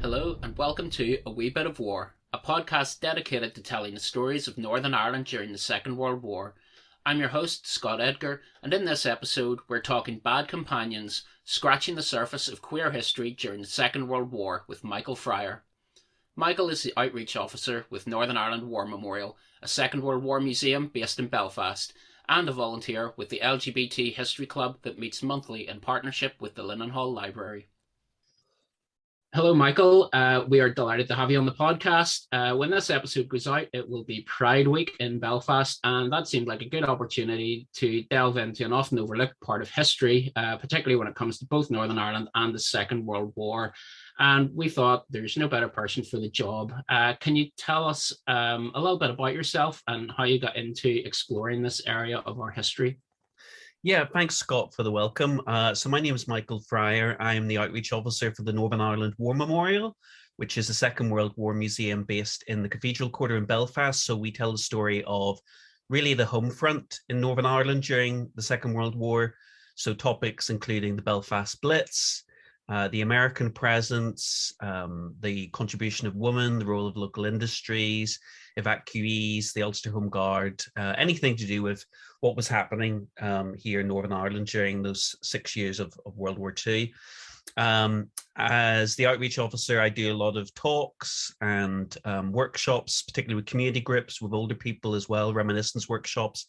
Hello and welcome to A Wee Bit of War, a podcast dedicated to telling the stories of Northern Ireland during the Second World War. I'm your host, Scott Edgar, and in this episode we're talking bad companions, scratching the surface of queer history during the Second World War with Michael Fryer. Michael is the outreach officer with Northern Ireland War Memorial, a Second World War museum based in Belfast, and a volunteer with the LGBT History Club that meets monthly in partnership with the Linenhall Library. Hello, Michael. We are delighted to have you on the podcast. When this episode goes out, it will be Pride Week in Belfast, and that seemed like a good opportunity to delve into an often overlooked part of history, particularly when it comes to both Northern Ireland and the Second World War. And we thought there's no better person for the job. Can you tell us a little bit about yourself and how you got into exploring this area of our history? Yeah, thanks, Scott, for the welcome. So my name is Michael Fryer. I am the outreach officer for the Northern Ireland War Memorial, which is a Second World War museum based in the Cathedral Quarter in Belfast. So we tell the story of really the home front in Northern Ireland during the Second World War. So topics including the Belfast Blitz, the American presence, the contribution of women, the role of local industries, evacuees, the Ulster Home Guard, anything to do with what was happening here in Northern Ireland during those 6 years of World War II. As the outreach officer, I do a lot of talks and workshops, particularly with community groups, with older people as well, reminiscence workshops,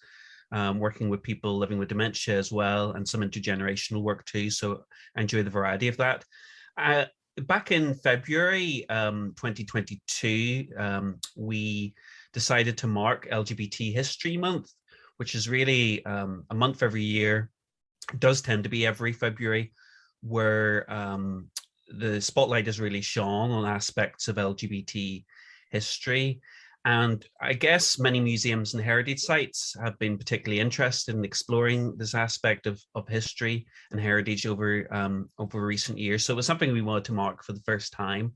working with people living with dementia as well, and some intergenerational work too. So I enjoy the variety of that. Back in February 2022, we decided to mark LGBT History Month, which is really a month every year. It does tend to be every February, where the spotlight is really shone on aspects of LGBT history. And I guess many museums and heritage sites have been particularly interested in exploring this aspect of history and heritage over recent years. So it was something we wanted to mark for the first time.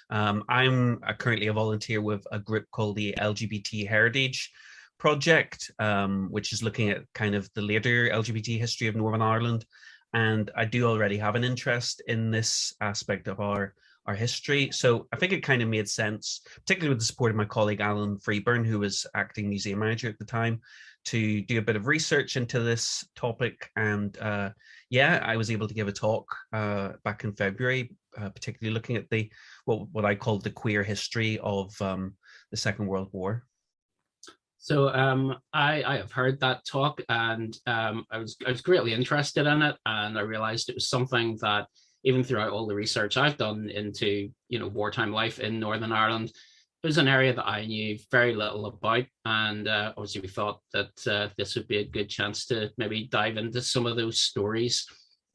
I'm currently a volunteer with a group called the LGBT Heritage Project, which is looking at kind of the later LGBT history of Northern Ireland. And I do already have an interest in this aspect of our history. So I think it kind of made sense, particularly with the support of my colleague Alan Freeburn, who was acting museum manager at the time, to do a bit of research into this topic. And I was able to give a talk back in February, particularly looking at the what I called the queer history of the Second World War. So I have heard that talk, and I was greatly interested in it, and I realized it was something that even throughout all the research I've done into wartime life in Northern Ireland, it was an area that I knew very little about, and obviously we thought that this would be a good chance to maybe dive into some of those stories.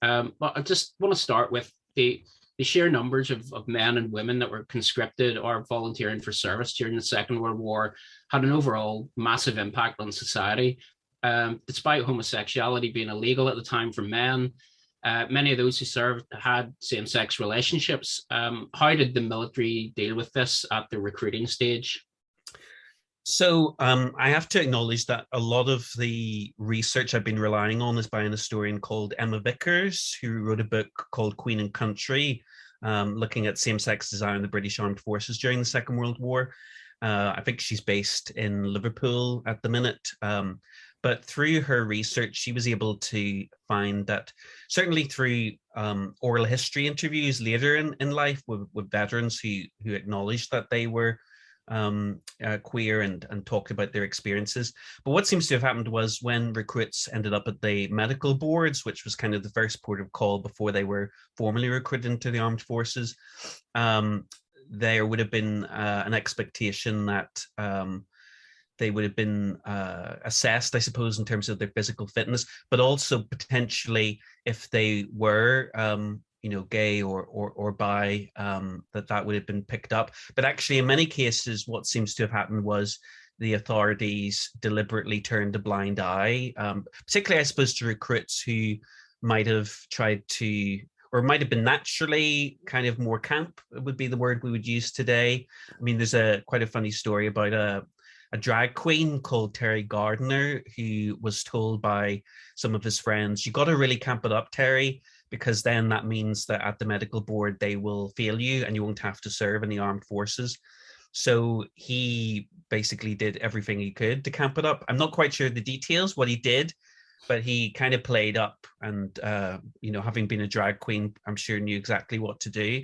But I just want to start with the sheer numbers of men and women that were conscripted or volunteering for service during the Second World War had an overall massive impact on society. Despite homosexuality being illegal at the time for men, many of those who served had same-sex relationships. How did the military deal with this at the recruiting stage? So I have to acknowledge that a lot of the research I've been relying on is by an historian called Emma Vickers, who wrote a book called Queen and Country, looking at same-sex desire in the British Armed Forces during the Second World War. I think she's based in Liverpool at the minute. But through her research, she was able to find that certainly through oral history interviews later in life with veterans who acknowledged that they were queer and talked about their experiences. But what seems to have happened was when recruits ended up at the medical boards, which was kind of the first port of call before they were formally recruited into the armed forces, there would have been an expectation that they would have been assessed, I suppose, in terms of their physical fitness, but also potentially if they were, gay or bi, that would have been picked up. But actually, in many cases, what seems to have happened was the authorities deliberately turned a blind eye, particularly, I suppose, to recruits who might have tried to, or might have been naturally kind of more camp, would be the word we would use today. I mean, there's quite a funny story about a drag queen called Terry Gardner, who was told by some of his friends, "You got to really camp it up, Terry, because then that means that at the medical board they will fail you and you won't have to serve in the armed forces. So he basically did everything he could to camp it up. I'm not quite sure the details, what he did, but he kind of played up and, having been a drag queen, I'm sure knew exactly what to do,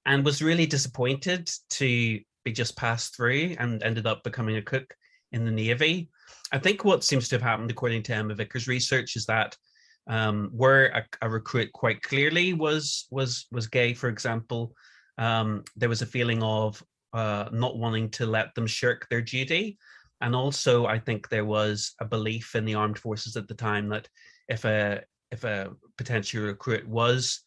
and was really disappointed to be just passed through and ended up becoming a cook in the Navy. I think what seems to have happened, according to Emma Vickers' research, is that where a recruit quite clearly was gay, for example, there was a feeling of not wanting to let them shirk their duty. And also, I think there was a belief in the armed forces at the time that if a potential recruit was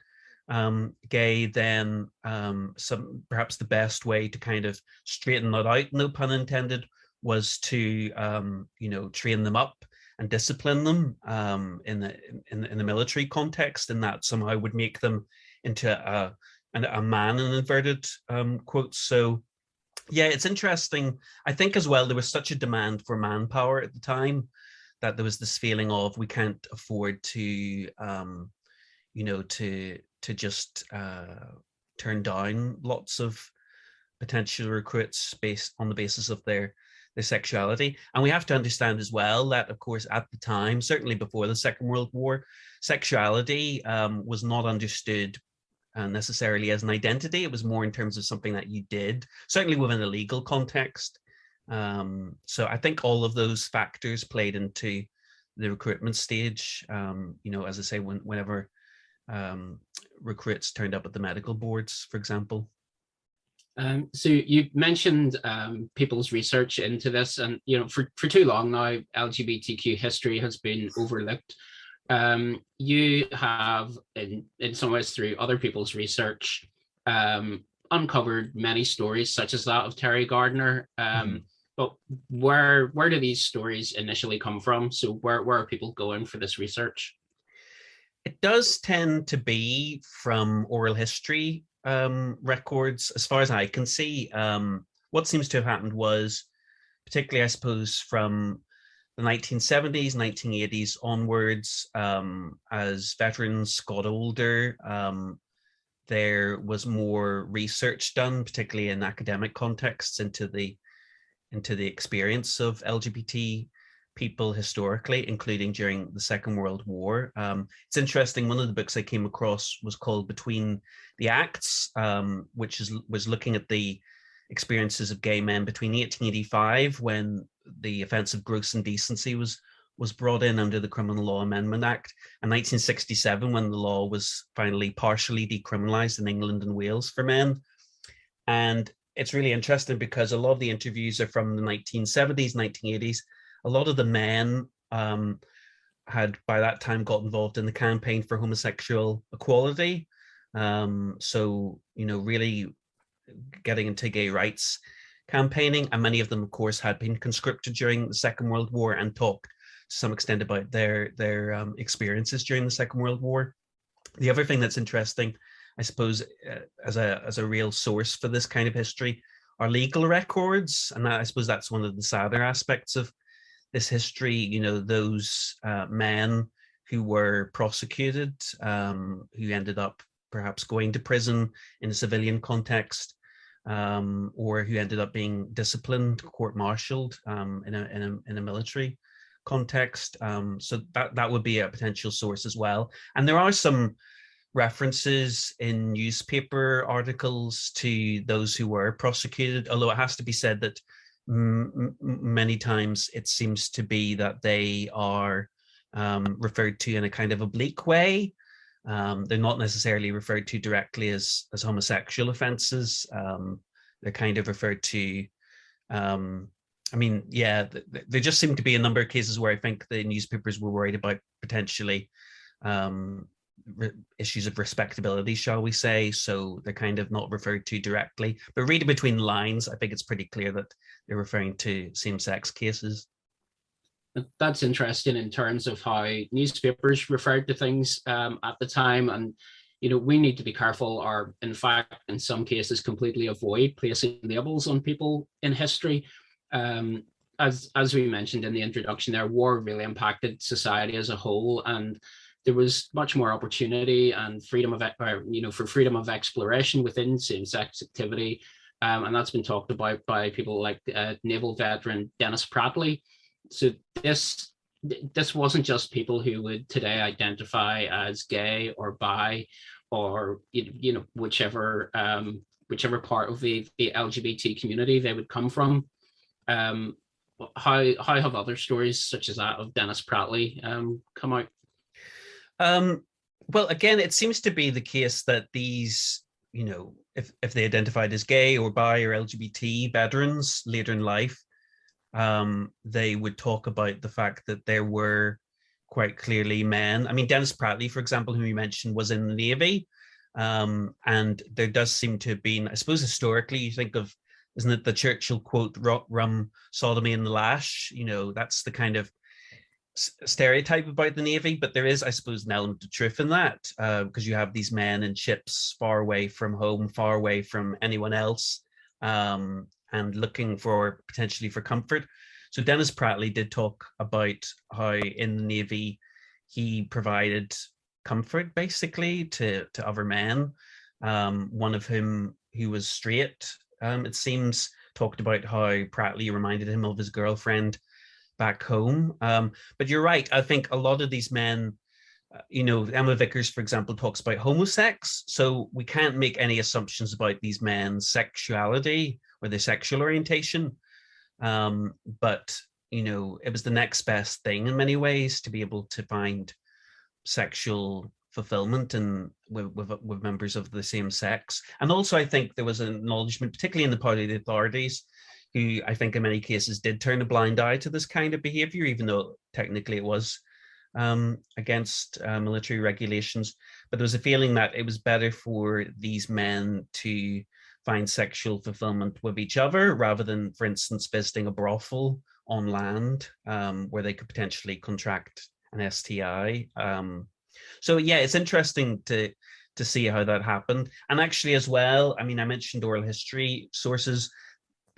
gay, then perhaps the best way to kind of straighten that out, no pun intended, was to train them up and discipline them in the military context, and that somehow would make them into a man in inverted quotes. So yeah, it's interesting. I think as well there was such a demand for manpower at the time that there was this feeling of we can't afford to to just turn down lots of potential recruits based on the basis of their sexuality. And we have to understand as well that, of course, at the time, certainly before the Second World War, sexuality was not understood necessarily as an identity. It was more in terms of something that you did, certainly within a legal context. So I think all of those factors played into the recruitment stage. As I say, whenever recruits turned up at the medical boards, for example. So you mentioned people's research into this, and for too long now, LGBTQ history has been overlooked. You have, in some ways, through other people's research, uncovered many stories, such as that of Terry Gardner. But where do these stories initially come from? So where are people going for this research? It does tend to be from oral history records, as far as I can see. What seems to have happened was, particularly, I suppose, from the 1970s, 1980s onwards, as veterans got older, there was more research done, particularly in academic contexts, into the experience of LGBT people historically, including during the Second World War. It's interesting, one of the books I came across was called Between the Acts, which was looking at the experiences of gay men between 1885, when the offence of gross indecency was brought in under the Criminal Law Amendment Act, and 1967, when the law was finally partially decriminalised in England and Wales for men. And it's really interesting because a lot of the interviews are from the 1970s, 1980s. A lot of the men had by that time got involved in the campaign for homosexual equality. So, really getting into gay rights campaigning. And many of them, of course, had been conscripted during the Second World War and talked to some extent about their experiences during the Second World War. The other thing that's interesting, I suppose, as a real source for this kind of history, are legal records. And I suppose that's one of the sadder aspects of this history. Those men who were prosecuted, who ended up perhaps going to prison in a civilian context, or who ended up being disciplined, court-martialed in a military context. So that would be a potential source as well. And there are some references in newspaper articles to those who were prosecuted, although it has to be said that many times it seems to be that they are referred to in a kind of oblique way. They're not necessarily referred to directly as homosexual offences. They're kind of referred to, there just seem to be a number of cases where I think the newspapers were worried about potentially issues of respectability, shall we say. So they're kind of not referred to directly. But reading between the lines, I think it's pretty clear that they're referring to same-sex cases. That's interesting in terms of how newspapers referred to things at the time. And, we need to be careful, or in fact, in some cases, completely avoid placing labels on people in history. As we mentioned in the introduction there, war really impacted society as a whole. And there was much more opportunity and freedom of, for freedom of exploration within same-sex activity. And that's been talked about by people like naval veteran Dennis Pratley. So this wasn't just people who would today identify as gay or bi or whichever part of the LGBT community they would come from. How have other stories such as that of Dennis Pratley come out? Well, again, it seems to be the case that these, if they identified as gay or bi or LGBT veterans later in life, they would talk about the fact that there were quite clearly men. I mean, Dennis Pratley, for example, who you mentioned, was in the Navy. And there does seem to have been, I suppose, historically, you think of, isn't it the Churchill quote, rum, sodomy, and the lash? That's the kind of stereotype about the Navy, but there is, I suppose, an element of truth in that, because you have these men in ships far away from home, far away from anyone else, and looking potentially for comfort. So Dennis Pratley did talk about how in the Navy he provided comfort basically to other men, one of whom who was straight, it seems, talked about how Pratley reminded him of his girlfriend back home. But you're right. I think a lot of these men, Emma Vickers, for example, talks about homosex. So we can't make any assumptions about these men's sexuality or their sexual orientation. But, it was the next best thing in many ways to be able to find sexual fulfillment and with members of the same sex. And also, I think there was an acknowledgement, particularly in the part of the authorities, who I think in many cases did turn a blind eye to this kind of behavior, even though technically it was against military regulations. But there was a feeling that it was better for these men to find sexual fulfillment with each other rather than, for instance, visiting a brothel on land where they could potentially contract an STI. So yeah, it's interesting to see how that happened. And actually as well, I mean, I mentioned oral history sources.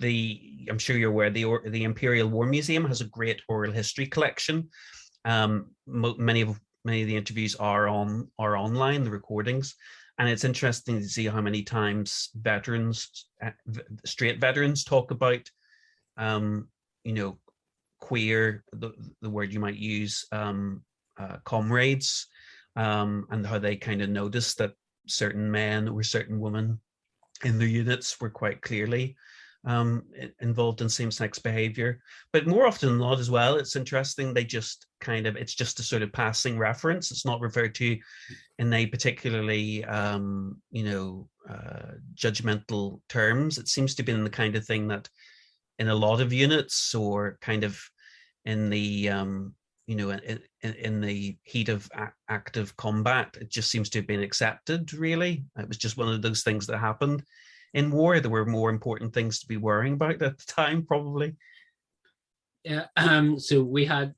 I'm sure you're aware, the Imperial War Museum has a great oral history collection. Many of the interviews are online, the recordings, and it's interesting to see how many times straight veterans talk about, queer, the word you might use, comrades, and how they kind of noticed that certain men or certain women in their units were quite clearly involved in same-sex behavior. But more often than not as well, it's interesting, they just it's just a sort of passing reference. It's not referred to in a particularly judgmental terms. It seems to be in the kind of thing that in a lot of units, or kind of in the in the heat of active combat, it just seems to have been accepted, really. It was just one of those things that happened. In war, there were more important things to be worrying about at the time, probably. Yeah. So we had,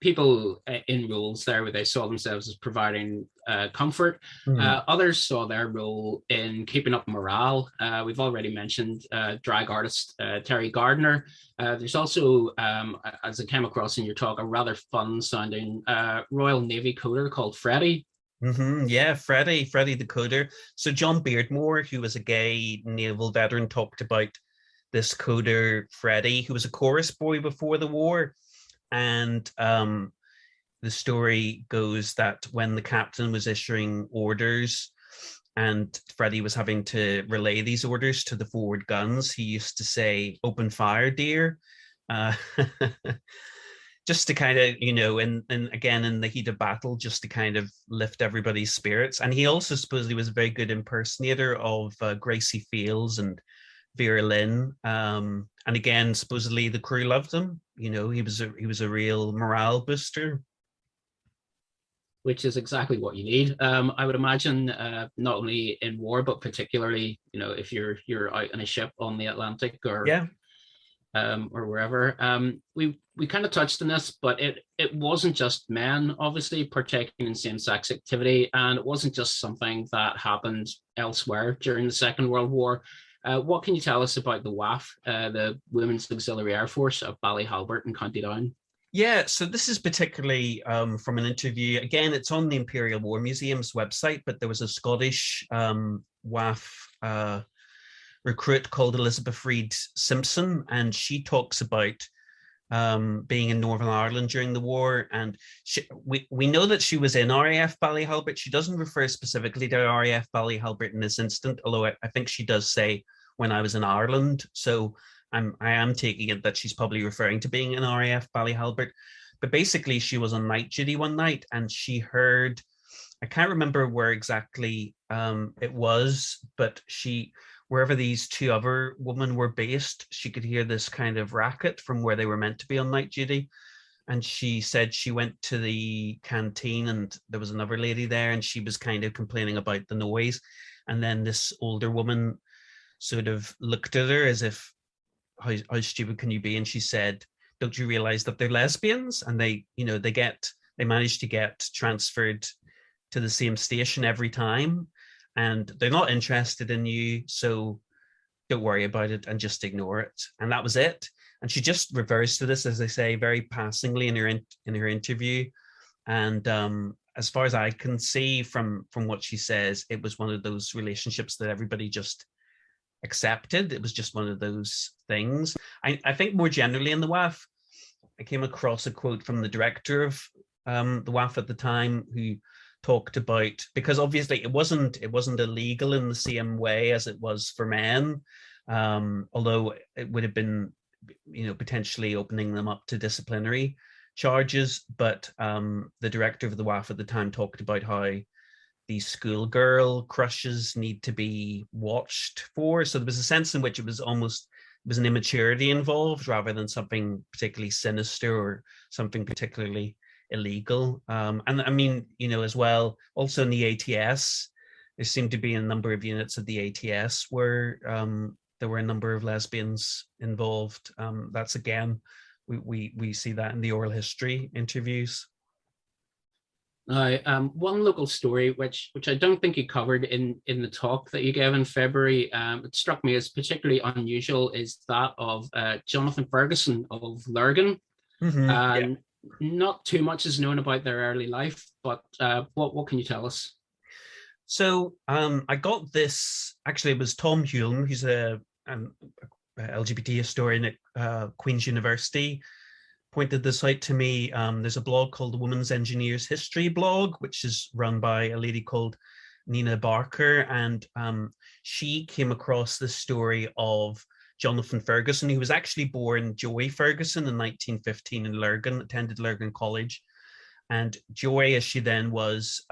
people in roles there where they saw themselves as providing comfort. Others saw their role in keeping up morale. We've already mentioned drag artist Terry Gardner. There's also, as I came across in your talk, a rather fun-sounding Royal Navy coder called Freddie. Yeah, Freddie the coder. So John Beardmore, who was a gay naval veteran, talked about this coder, Freddie, who was a chorus boy before the war. And the story goes that when the captain was issuing orders and Freddie was having to relay these orders to the forward guns, he used to say, "Open fire, dear." Just to kind of, and again, in the heat of battle, just to kind of lift everybody's spirits. And he also supposedly was a very good impersonator of Gracie Fields and Vera Lynn. And again, supposedly the crew loved him. He was a real morale booster. Which is exactly what you need. I would imagine not only in war, but particularly, if you're out in a ship on the Atlantic or wherever. We kind of touched on this, but it wasn't just men, obviously, partaking in same-sex activity, and it wasn't just something that happened elsewhere during the Second World War. What can you tell us about the Waff, the Women's Auxiliary Air Force of Ballyhalbert in County Down? Yeah, so this is particularly from an interview. Again, it's on the Imperial War Museum's website, but there was a Scottish Waff recruit called Elizabeth Reid Simpson, and she talks about being in Northern Ireland during the war. And we know that she was in RAF Ballyhalbert. She doesn't refer specifically to RAF Ballyhalbert in this instant, although I think she does say when I was in Ireland. So I am taking it that she's probably referring to being in RAF Ballyhalbert. But basically, she was on night duty one night and she heard, I can't remember where exactly it was, but wherever these two other women were based, she could hear this kind of racket from where they were meant to be on night duty. And she said she went to the canteen and there was another lady there and she was kind of complaining about the noise. And then this older woman sort of looked at her as if, how stupid can you be? And she said, don't you realize that they're lesbians? And they manage to get transferred to the same station every time, and they're not interested in you, so don't worry about it and just ignore it. And that was it. And she just reversed to this, as I say, very passingly in her interview. And as far as I can see from what she says, it was one of those relationships that everybody just accepted. It was just one of those things. I think more generally in the WAF, I came across a quote from the director of the WAF at the time, who talked about, because obviously it wasn't illegal in the same way as it was for men, although it would have been, potentially opening them up to disciplinary charges. But the director of the WAF at the time talked about how these schoolgirl crushes need to be watched for. So there was a sense in which it was an immaturity involved rather than something particularly sinister or something particularly illegal. And I mean, as well, also in the ATS, there seemed to be a number of units of the ATS where there were a number of lesbians involved. That's again, we see that in the oral history interviews. Now, one local story, which I don't think you covered in the talk that you gave in February, it struck me as particularly unusual, is that of Jonathan Ferguson of Lurgan. Mm-hmm. And not too much is known about their early life, but what can you tell us? So I got this, actually, it was Tom Hulme, who's a LGBT historian at Queen's University, pointed this out to me. There's a blog called the Women's Engineers History blog, which is run by a lady called Nina Barker. And she came across the story of Jonathan Ferguson, who was actually born Joey Ferguson in 1915 in Lurgan, attended Lurgan College. And Joey, as she then was,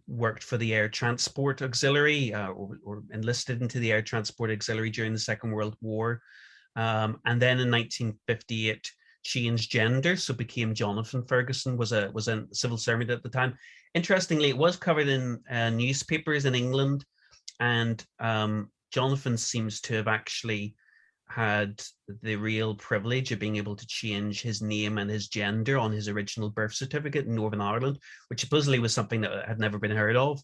worked for the Air Transport Auxiliary, or enlisted into the Air Transport Auxiliary during the Second World War. And then in 1958, changed gender, so became Jonathan Ferguson, was a civil servant at the time. Interestingly, it was covered in newspapers in England, and Jonathan seems to have actually had the real privilege of being able to change his name and his gender on his original birth certificate in Northern Ireland, which supposedly was something that had never been heard of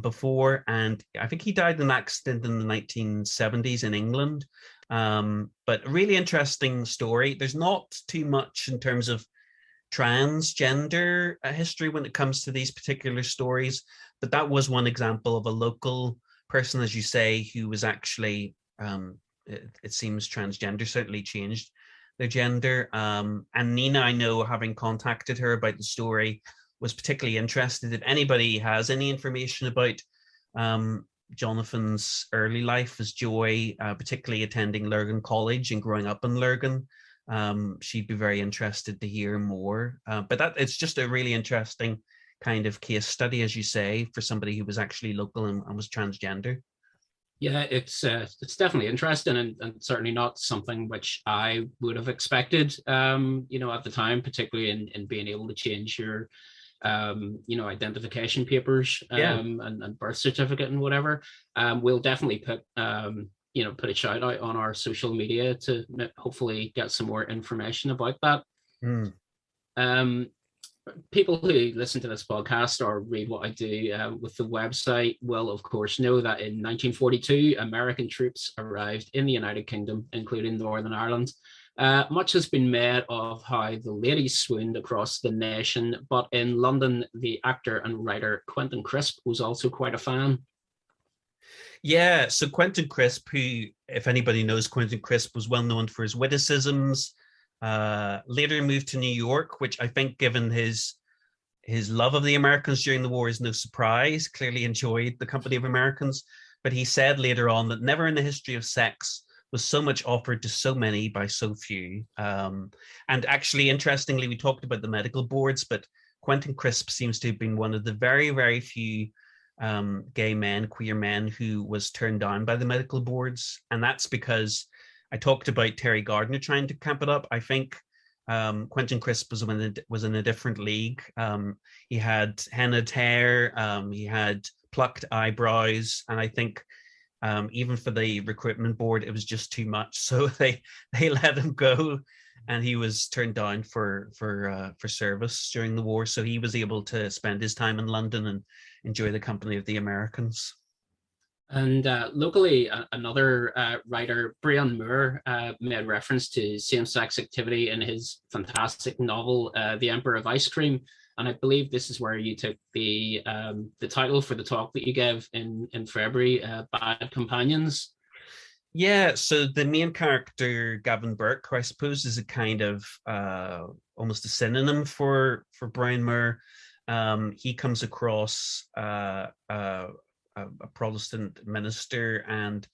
before. And I think he died in an accident in the 1970s in England. But a really interesting story. There's not too much in terms of transgender history when it comes to these particular stories, but that was one example of a local person, as you say, who was actually, it seems, transgender, certainly changed their gender. And Nina, I know, having contacted her about the story, was particularly interested. If anybody has any information about Jonathan's early life as Joy, particularly attending Lurgan College and growing up in Lurgan, she'd be very interested to hear more. But it's just a really interesting kind of case study, as you say, for somebody who was actually local and was transgender. Yeah, it's definitely interesting, and certainly not something which I would have expected, at the time, particularly in being able to change your identification papers, and birth certificate and whatever. We'll definitely put a shout out on our social media to hopefully get some more information about that. People who listen to this podcast or read what I do with the website will, of course, know that in 1942, American troops arrived in the United Kingdom, including Northern Ireland. Much has been made of how the ladies swooned across the nation, but in London, the actor and writer Quentin Crisp was also quite a fan. Yeah, so Quentin Crisp, who, if anybody knows Quentin Crisp, was well known for his witticisms. Later moved to New York, which I think, given his love of the Americans during the war, is no surprise. Clearly enjoyed the company of Americans, but he said later on that never in the history of sex was so much offered to so many by so few. And actually, interestingly, we talked about the medical boards, but Quentin Crisp seems to have been one of the very, very few gay men, queer men, who was turned down by the medical boards. And that's because I talked about Terry Gardner trying to camp it up. I think Quentin Crisp was in a different league. He had hennaed hair, he had plucked eyebrows, and I think even for the recruitment board, it was just too much. So they let him go, and he was turned down for service during the war. So he was able to spend his time in London and enjoy the company of the Americans. And locally, another writer, Brian Moore, made reference to same-sex activity in his fantastic novel, The Emperor of Ice Cream. And I believe this is where you took the title for the talk that you gave in February, Bad Companions. Yeah, so the main character, Gavin Burke, who I suppose is a kind of almost a synonym for Brian Moore. He comes across a Protestant minister and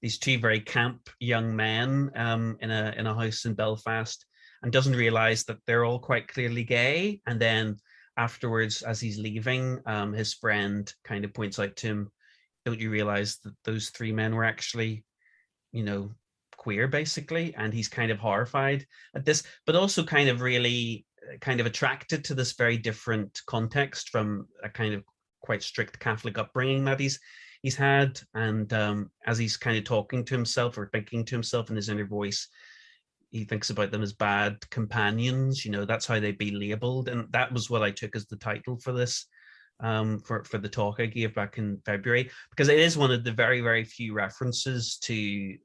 these two very camp young men in a house in Belfast, and doesn't realize that they're all quite clearly gay. And then afterwards, as he's leaving, his friend kind of points out to him, "Don't you realize that those three men were actually, queer, basically?" And he's kind of horrified at this, but also kind of really kind of attracted to this very different context from a kind of quite strict Catholic upbringing that he's had. And as he's kind of talking to himself or thinking to himself in his inner voice, he thinks about them as bad companions. That's how they'd be labeled. And that was what I took as the title for this, for the talk I gave back in February, because it is one of the very, very few references to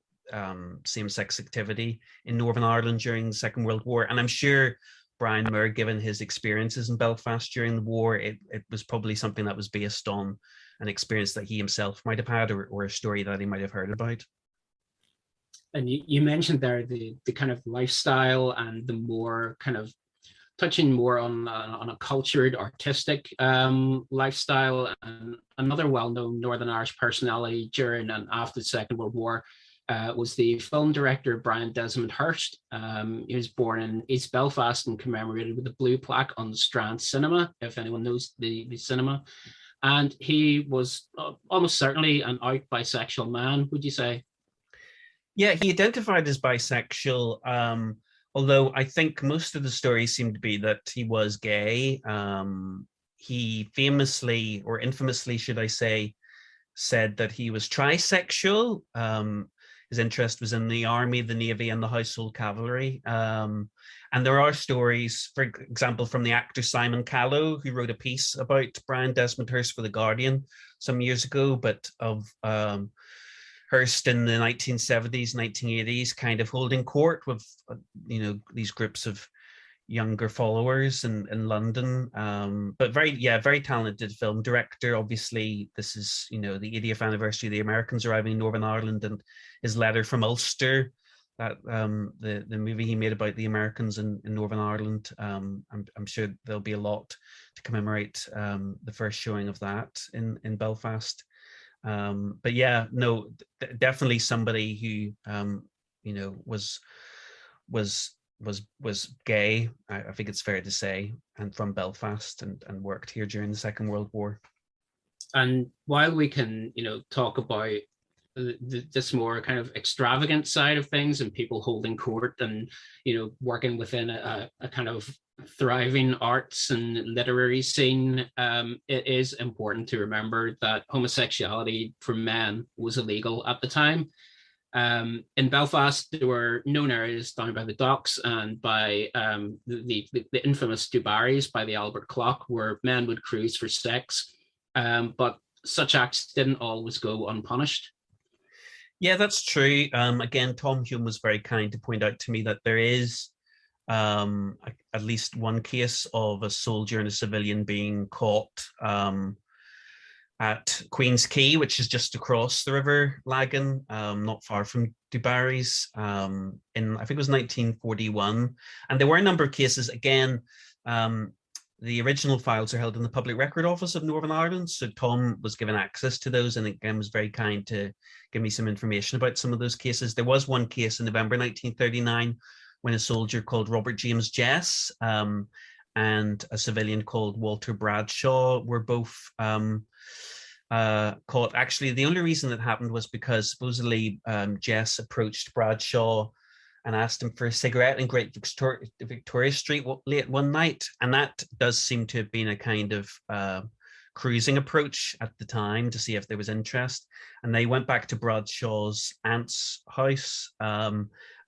same-sex activity in Northern Ireland during the Second World War. And I'm sure Brian Moore, given his experiences in Belfast during the war, it was probably something that was based on an experience that he himself might have had, or a story that he might have heard about. And you mentioned there the kind of lifestyle and the more kind of touching more on a cultured, artistic lifestyle. And another well-known Northern Irish personality during and after the Second World War was the film director Brian Desmondhurst. He was born in East Belfast and commemorated with a blue plaque on the Strand Cinema, if anyone knows the cinema. And he was almost certainly an out bisexual man, would you say? Yeah, he identified as bisexual, although I think most of the stories seem to be that he was gay. He famously, or infamously, should I say, said that he was trisexual. His interest was in the army, the navy, and the household cavalry. And there are stories, for example, from the actor Simon Callow, who wrote a piece about Brian Desmondhurst for The Guardian some years ago, but of Hurst in the 1970s, 1980s, kind of holding court with, these groups of younger followers in London. But very talented film director. Obviously, this is, the 80th anniversary of the Americans arriving in Northern Ireland, and his Letter from Ulster, that the movie he made about the Americans in Northern Ireland. I'm sure there'll be a lot to commemorate the first showing of that in Belfast. But yeah, no, definitely somebody who was gay, I think it's fair to say, and from Belfast, and worked here during the Second World War. And while we can, talk about this more kind of extravagant side of things and people holding court and, working within a kind of thriving arts and literary scene, it is important to remember that homosexuality for men was illegal at the time. In Belfast, there were known areas down by the docks and by the infamous Dubarrys by the Albert Clock, where men would cruise for sex, but such acts didn't always go unpunished. Yeah, that's true. Again, Tom Hume was very kind to point out to me that there is at least one case of a soldier and a civilian being caught at Queen's Quay, which is just across the River Lagan, not far from Dubarry's, in I think it was 1941. And there were a number of cases. Again, the original files are held in the Public Record Office of Northern Ireland, so Tom was given access to those, and again was very kind to give me some information about some of those cases. There was one case in November 1939 when a soldier called Robert James Jess and a civilian called Walter Bradshaw were both caught. Actually, the only reason it happened was because supposedly Jess approached Bradshaw and asked him for a cigarette in Great Victoria Street late one night. And that does seem to have been a kind of cruising approach at the time to see if there was interest. And they went back to Bradshaw's aunt's house.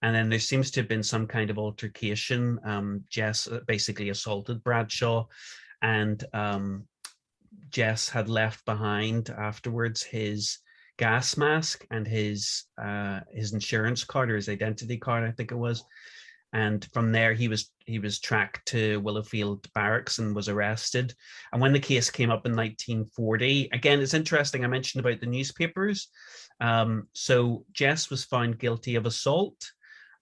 And then there seems to have been some kind of altercation. Jess basically assaulted Bradshaw, and Jess had left behind afterwards his gas mask and his insurance card, or his identity card, I think it was. And from there, he was tracked to Willowfield Barracks and was arrested. And when the case came up in 1940, again, it's interesting. I mentioned about the newspapers. So Jess was found guilty of assault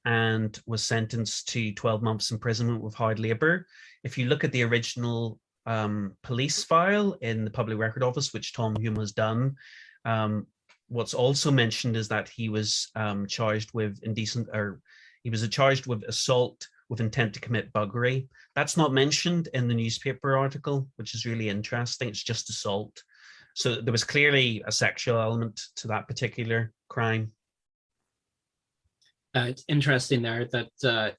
and was sentenced to 12 months imprisonment with hard labor. If you look at the original police file in the Public Record Office, which Tom Hume has done, what's also mentioned is that he was charged with charged with assault with intent to commit buggery. That's not mentioned in the newspaper article, which is really interesting. It's just assault. So there was clearly a sexual element to that particular crime. It's interesting there that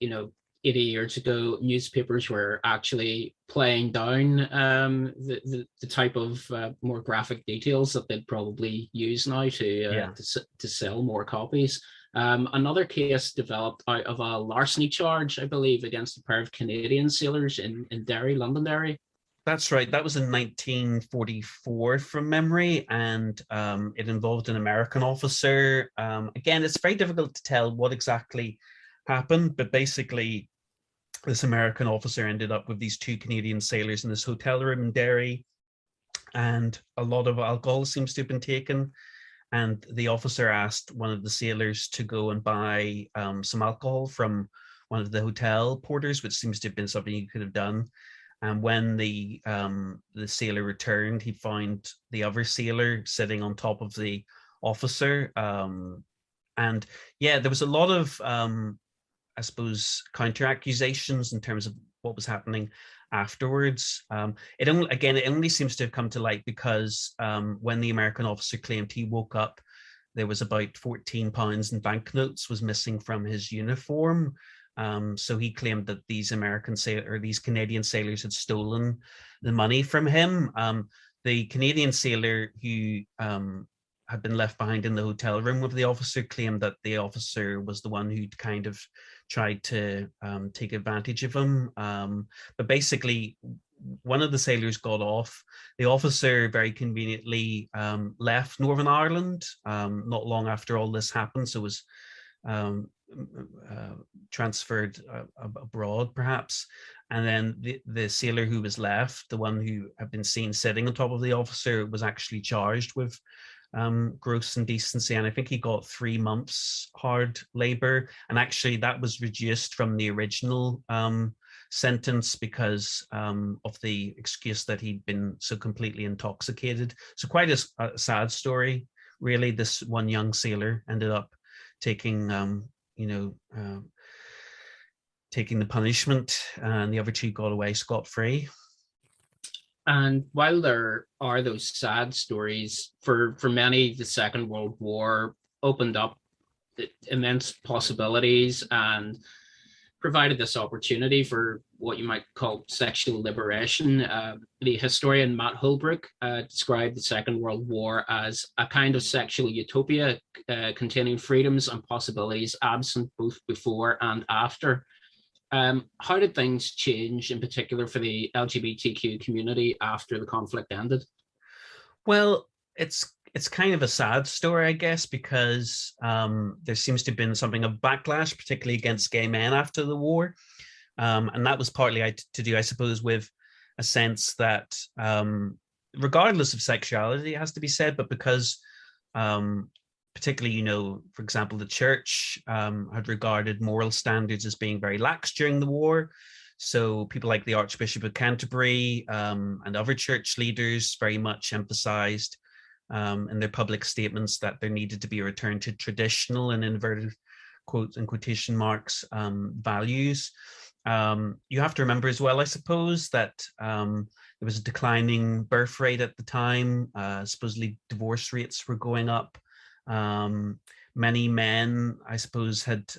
80 years ago, newspapers were actually playing down the type of more graphic details that they'd probably use now to sell more copies. Another case developed out of a larceny charge, I believe, against a pair of Canadian sailors in Derry, Londonderry. That's right. That was in 1944 from memory, and it involved an American officer. Again, it's very difficult to tell what exactly happened, but basically this American officer ended up with these two Canadian sailors in this hotel room in Derry, and a lot of alcohol seems to have been taken. And the officer asked one of the sailors to go and buy some alcohol from one of the hotel porters, which seems to have been something he could have done. And when the sailor returned, he found the other sailor sitting on top of the officer. And yeah, there was a lot of, I suppose, counter accusations in terms of what was happening afterwards. It only seems to have come to light because when the American officer claimed he woke up, there was about £14 in banknotes was missing from his uniform. So he claimed that these Canadian sailors had stolen the money from him. The Canadian sailor who had been left behind in the hotel room with the officer claimed that the officer was the one who'd kind of tried to take advantage of him. But basically, one of the sailors got off. The officer very conveniently left Northern Ireland not long after all this happened, so was transferred abroad perhaps. And then the sailor who was left, the one who had been seen sitting on top of the officer, was actually charged with gross indecency, and I think he got 3 months hard labor. And actually that was reduced from the original sentence because of the excuse that he'd been so completely intoxicated. So quite a sad story, really. This one young sailor ended up taking taking the punishment, and the other two got away scot-free. And while there are those sad stories, for many, the Second World War opened up immense possibilities and provided this opportunity for what you might call sexual liberation. The historian Matt Holbrook described the Second World War as a kind of sexual utopia containing freedoms and possibilities absent both before and after. How did things change, in particular for the LGBTQ community, after the conflict ended? Well, it's it's kind of a sad story, I guess, because there seems to have been something of backlash, particularly against gay men after the war. And that was partly to do, I suppose, with a sense that regardless of sexuality, it has to be said, but because particularly, for example, the church had regarded moral standards as being very lax during the war. So people like the Archbishop of Canterbury and other church leaders very much emphasized in their public statements that there needed to be a return to traditional and inverted quotes and quotation marks values. You have to remember as well, I suppose, that there was a declining birth rate at the time. Supposedly divorce rates were going up. Many men, I suppose, had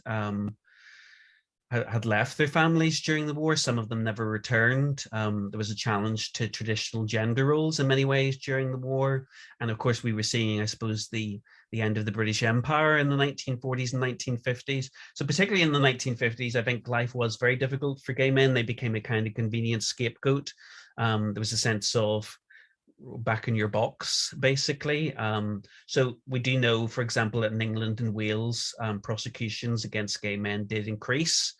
left their families during the war. Some of them never returned. There was a challenge to traditional gender roles in many ways during the war. And of course, we were seeing, I suppose, the end of the British Empire in the 1940s and 1950s. So particularly in the 1950s, I think life was very difficult for gay men. They became a kind of convenient scapegoat. There was a sense of back in your box, basically. So we do know, for example, that in England and Wales, prosecutions against gay men did increase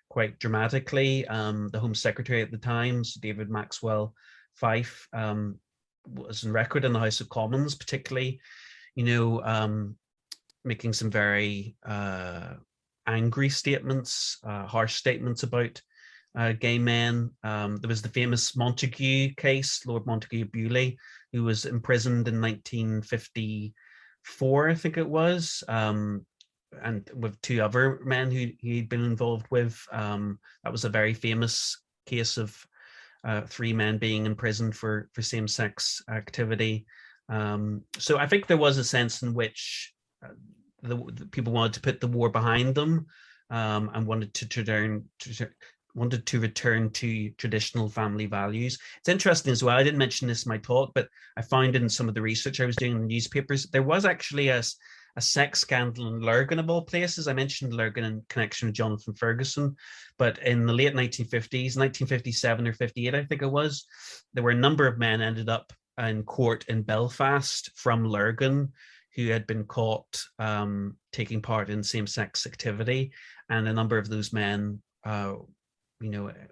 quite dramatically. The Home Secretary at the time, Sir David Maxwell Fyfe, was on record in the House of Commons, particularly, making some very angry statements, harsh statements about gay men. There was the famous Montague case, Lord Montague Bewley, who was imprisoned in 1954, I think it was, and with two other men who he'd been involved with. That was a very famous case of three men being imprisoned for same-sex activity. So I think there was a sense in which the people wanted to put the war behind them and wanted to return to traditional family values. It's interesting as well, I didn't mention this in my talk, but I found in some of the research I was doing in the newspapers, there was actually a sex scandal in Lurgan of all places. I mentioned Lurgan in connection with Jonathan Ferguson, but in the late 1950s, 1957 or 58, I think it was, there were a number of men ended up in court in Belfast from Lurgan who had been caught taking part in same-sex activity. And a number of those men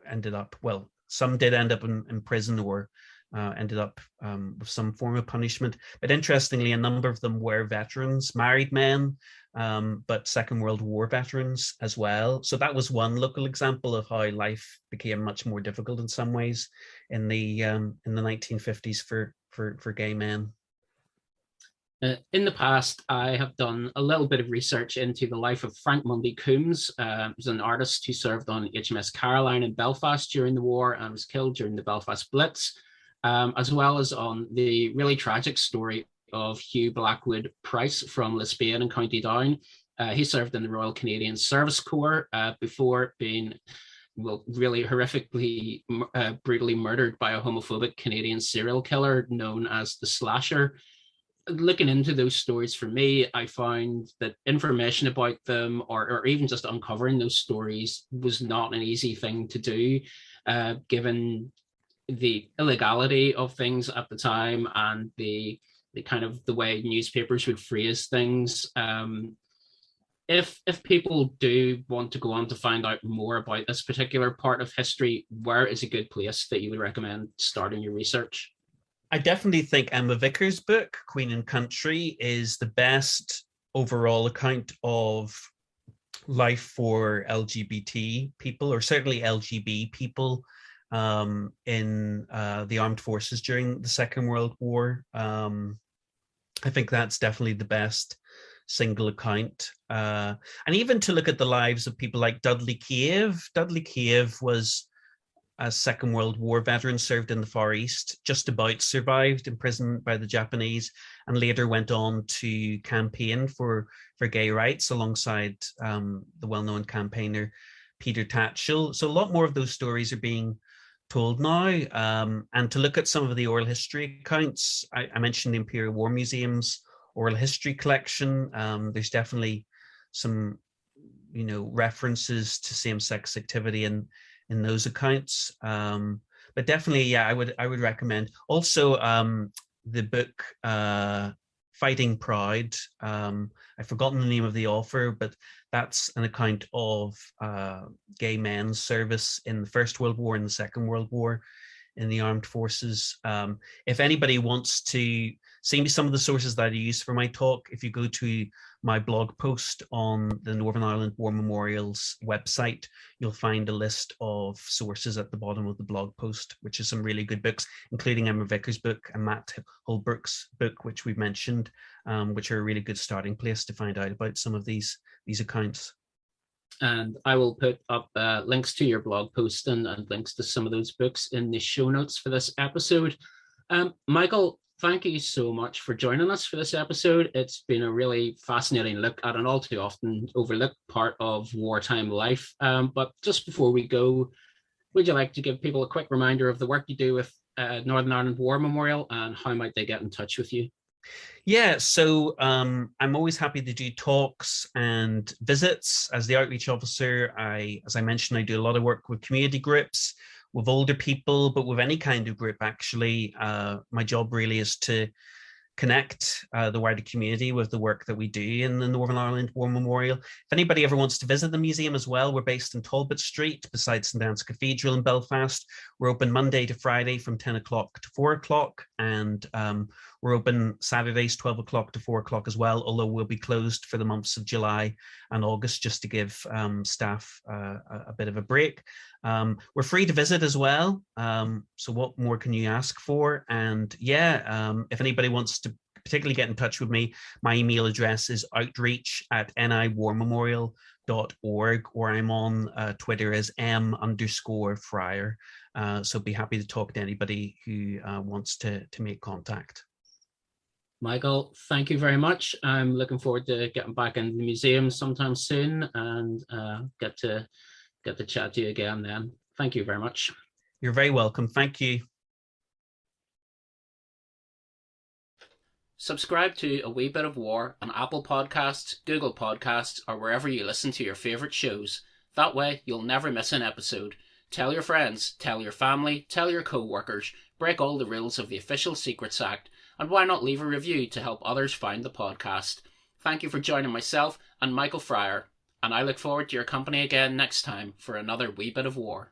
ended up, well, some did end up in prison or ended up with some form of punishment. But interestingly, a number of them were veterans, married men, but Second World War veterans as well. So that was one local example of how life became much more difficult in some ways in the 1950s for gay men. In the past, I have done a little bit of research into the life of Frank Mundy Coombs. He was an artist who served on HMS Caroline in Belfast during the war and was killed during the Belfast Blitz, as well as on the really tragic story of Hugh Blackwood Price from Lispean in County Down. He served in the Royal Canadian Service Corps before being really horrifically, brutally murdered by a homophobic Canadian serial killer known as the Slasher. Looking into those stories, for me, I found that information about them or even just uncovering those stories was not an easy thing to do, given the illegality of things at the time and the kind of the way newspapers would phrase things. If people do want to go on to find out more about this particular part of history, where is a good place that you would recommend starting your research? I definitely think Emma Vickers' book, Queen and Country, is the best overall account of life for LGBT people, or certainly LGB people in the armed forces during the Second World War. I think that's definitely the best single account. And even to look at the lives of people like Dudley Cave. Dudley Cave was a Second World War veteran, served in the Far East, just about survived, imprisoned by the Japanese, and later went on to campaign for gay rights alongside the well-known campaigner Peter Tatchell. So a lot more of those stories are being told now. And to look at some of the oral history accounts, I mentioned the Imperial War Museum's oral history collection. There's definitely some, references to same-sex activity in those accounts, but definitely, yeah, I would recommend. Also, the book Fighting Proud. I've forgotten the name of the author, but that's an account of gay men's service in the First World War and the Second World War in the armed forces. If anybody wants to see some of the sources that I use for my talk, if you go to my blog post on the Northern Ireland War Memorial's website, you'll find a list of sources at the bottom of the blog post, which is some really good books, including Emma Vicker's book and Matt Holbrook's book, which we've mentioned, which are a really good starting place to find out about some of these accounts. And I will put up links to your blog post and links to some of those books in the show notes for this episode. Michael, thank you so much for joining us for this episode. It's been a really fascinating look at an all too often overlooked part of wartime life. But just before we go, would you like to give people a quick reminder of the work you do with Northern Ireland War Memorial and how might they get in touch with you? Yeah, so I'm always happy to do talks and visits. As the outreach officer, as I mentioned, I do a lot of work with community groups, with older people, but with any kind of group, actually. My job really is to connect the wider community with the work that we do in the Northern Ireland War Memorial. If anybody ever wants to visit the museum as well, we're based in Talbot Street beside St Anne's Cathedral in Belfast. We're open Monday to Friday from 10 o'clock to 4 o'clock, and we're open Saturdays 12 o'clock to 4 o'clock as well, although we'll be closed for the months of July and August just to give staff a bit of a break. We're free to visit as well, so what more can you ask for? And if anybody wants to particularly get in touch with me, my email address is outreach@niwarmemorial.org, or I'm on Twitter as m_Fryer. So be happy to talk to anybody who wants to make contact. Michael, thank you very much. I'm looking forward to getting back into the museum sometime soon and get to chat to you again then. Thank you very much. You're very welcome. Thank you. Subscribe to A Wee Bit of War on Apple Podcasts, Google Podcasts, or wherever you listen to your favourite shows. That way, you'll never miss an episode. Tell your friends, tell your family, tell your co-workers, break all the rules of the Official Secrets Act, and why not leave a review to help others find the podcast. Thank you for joining myself and Michael Fryer, and I look forward to your company again next time for another Wee Bit of War.